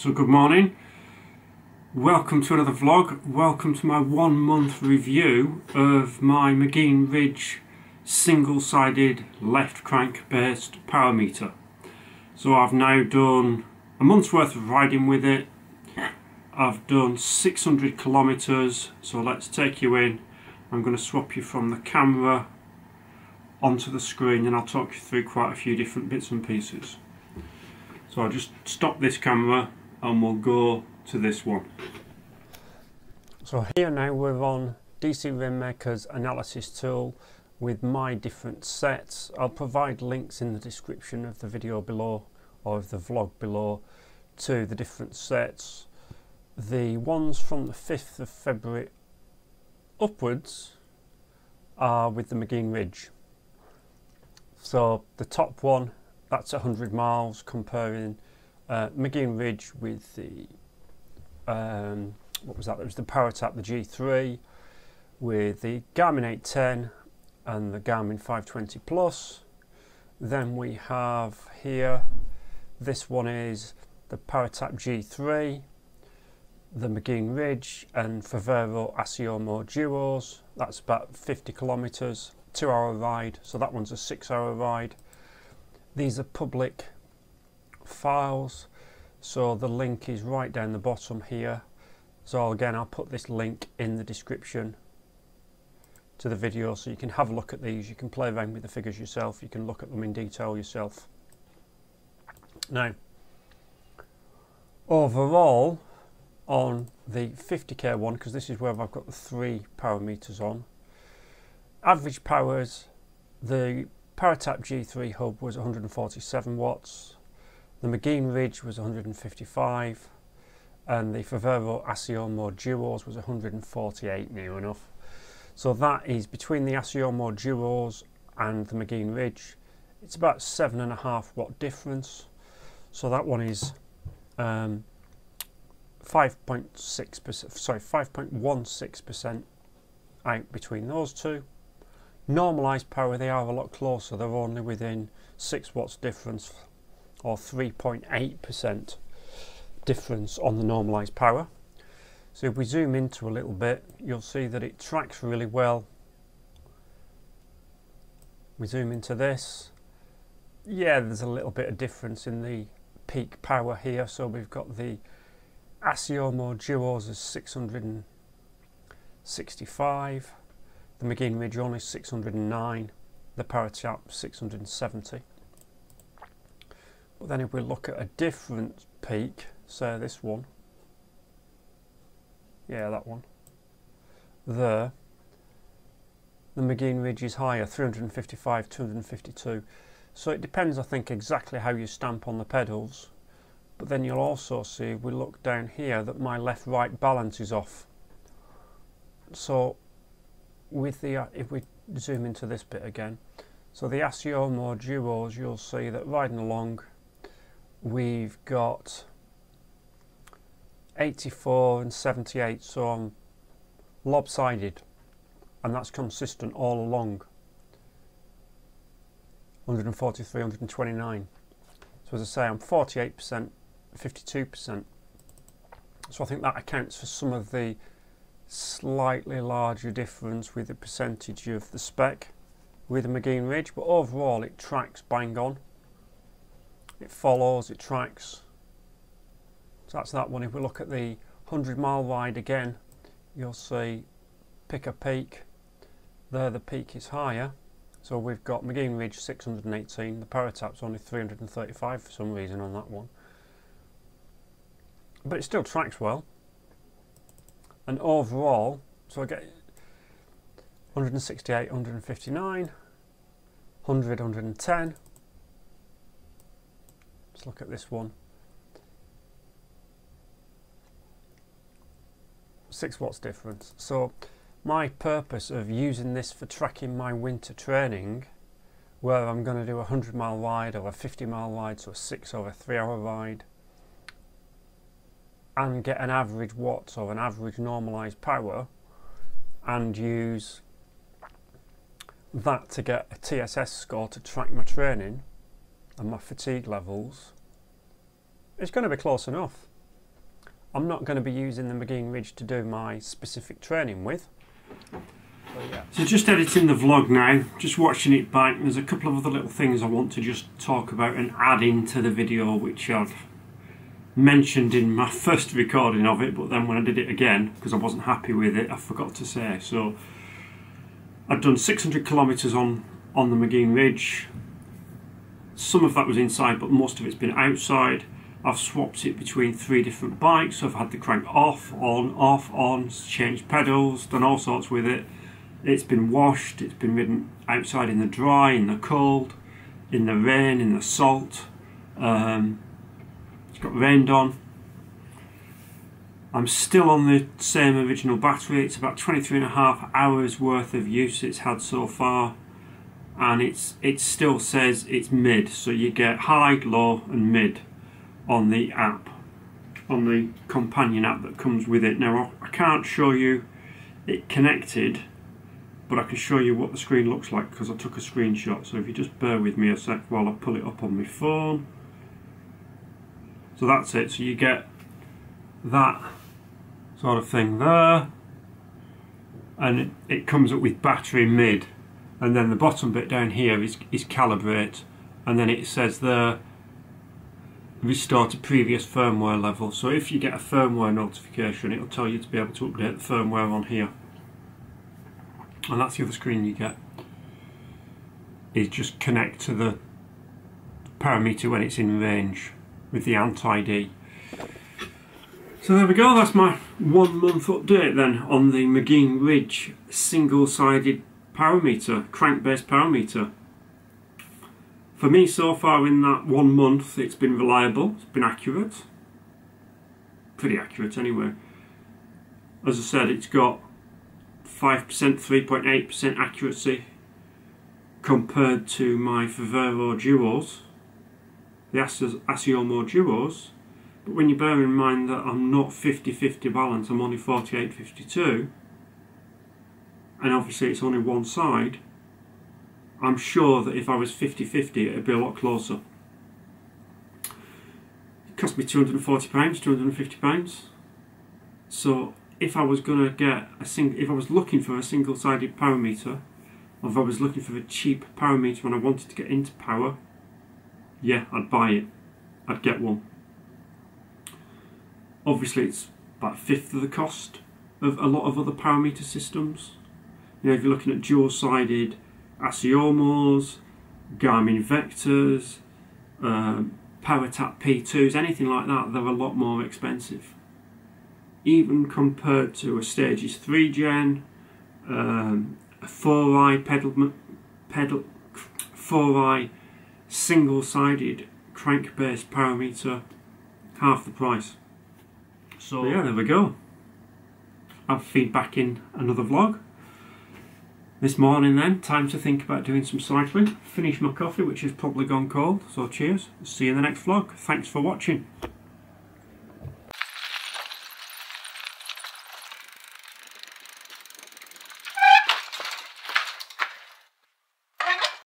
So good morning, welcome to another vlog, welcome to my 1 month review of my Magene Ridge single-sided left crank based power meter. So I've now done a month's worth of riding with it. I've done 600 kilometers, so let's take you in. I'm going to swap you from the camera onto the screen and I'll talk you through quite a few different bits and pieces. So I'll just stop this camera and we'll go to this one. So here now we're on DC Rainmaker's analysis tool with my different sets. I'll provide links in the description of the video below or of the vlog below to the different sets. The ones from the 5th of February upwards are with the Magene Ridge. So the top one, that's 100 miles, comparing Magene Ridge with the what was that? It was the PowerTap, the G3, with the Garmin 810 and the Garmin 520 Plus. Then we have here, this one is the PowerTap G3, the Magene Ridge and Favero Asiomo Duos. That's about 50 kilometers, 2-hour ride. So that one's a 6-hour ride. These are public files, so the link is right down the bottom here. So again, I'll put this link in the description to the video so you can have a look at these. You can play around with the figures yourself, you can look at them in detail yourself. Now, overall on the 50k one, because this is where I've got the 3 power meters on, average powers, the PowerTap G3 hub was 147 watts, the Magene Ridge was 155, and the Favero Asiomo Duos was 148, near enough. So that is between the Asiomo Duos and the Magene Ridge. It's about 7.5 watt difference. So that one is 5.6%, sorry, 5.16% out between those two. Normalized power, they are a lot closer. They're only within 6 watts difference, or 3.8% difference on the normalized power. So if we zoom into a little bit, you'll see that it tracks really well. We zoom into this. Yeah, there's a little bit of difference in the peak power here. So we've got the Asiomo Duos as 665, the Magene Ridge only 609, the PowerTap 670. But then if we look at a different peak, say this one, yeah, that one there, the Magene Ridge is higher, 355, 252. So it depends, I think, exactly how you stamp on the pedals. But then you'll also see, if we look down here, that my left-right balance is off. So with the, if we zoom into this bit again, so the Asiomo Duos, you'll see that riding along, we've got 84 and 78, so I'm lopsided, and that's consistent all along. 143, 129. So as I say, I'm 48%, 52%. So I think that accounts for some of the slightly larger difference with the percentage of the spec with the Magene Ridge, but overall it tracks bang on. It follows, it tracks. So that's that one. If we look at the 100-mile ride again, you'll see pick a peak. There the peak is higher. So we've got Magene Ridge 618, the PowerTap's only 335 for some reason on that one. But it still tracks well. And overall, so I get 168, 159, 100, 110. Let's look at this one. 6 watts difference. So my purpose of using this for tracking my winter training, where I'm going to do a 100-mile ride or a 50-mile ride, so a 6 or a 3-hour ride, and get an average watts or an average normalized power, and use that to get a TSS score to track my training and my fatigue levels, it's going to be close enough. I'm not going to be using the Magene Ridge to do my specific training with. So just editing the vlog now, just watching it back. There's a couple of other little things I want to just talk about and add into the video, which I've mentioned in my first recording of it, but then when I did it again, because I wasn't happy with it, I forgot to say. So I've done 600 kilometres on the Magene Ridge. Some of that was inside, but most of it's been outside. I've swapped it between 3 different bikes, so I've had the crank off, on, changed pedals, done all sorts with it. It's been washed, it's been ridden outside in the dry, in the cold, in the rain, in the salt. It's got rained on. I'm still on the same original battery. It's about 23.5 hours worth of use it's had so far, and it still says it's mid, so you get high, low and mid on the app, on the companion app that comes with it. Now I can't show you it connected, but I can show you what the screen looks like because I took a screenshot. So if you just bear with me a sec while I pull it up on my phone. So that's it. So you get that sort of thing there, and it comes up with battery mid, and then the bottom bit down here is calibrate, and then it says there restore to previous firmware level. So if you get a firmware notification, it'll tell you to be able to update the firmware on here. And that's the other screen you get, is just connect to the parameter when it's in range with the anti-D. So there we go, that's my 1 month update then on the Magene Ridge single-sided parameter, crank-based parameter. For me so far in that 1 month it's been reliable, it's been accurate, pretty accurate anyway. As I said, it's got 5%, 3.8% accuracy compared to my Favero Duos, the Asiomo Duos, but when you bear in mind that I'm not 50-50 balance, I'm only 48-52, and obviously it's only one side, I'm sure that if I was 50-50 it'd be a lot closer. It cost me £240, £250, so if I was going to get if I was looking for a single-sided parameter, or if I was looking for a cheap parameter and I wanted to get into power, yeah, I'd buy it. I'd get one. Obviously, it's about 1/5 of the cost of a lot of other parameter systems. You know, if you're looking at dual-sided Asiomos, Garmin Vectors, PowerTap P2s, anything like that, they're a lot more expensive. Even compared to a Stages 3 gen, a 4i pedal 4i single-sided crank-based parameter, half the price. So yeah, there we go. I've feedback in another vlog. This morning then, time to think about doing some cycling. Finish my coffee, which has probably gone cold, so cheers. See you in the next vlog. Thanks for watching.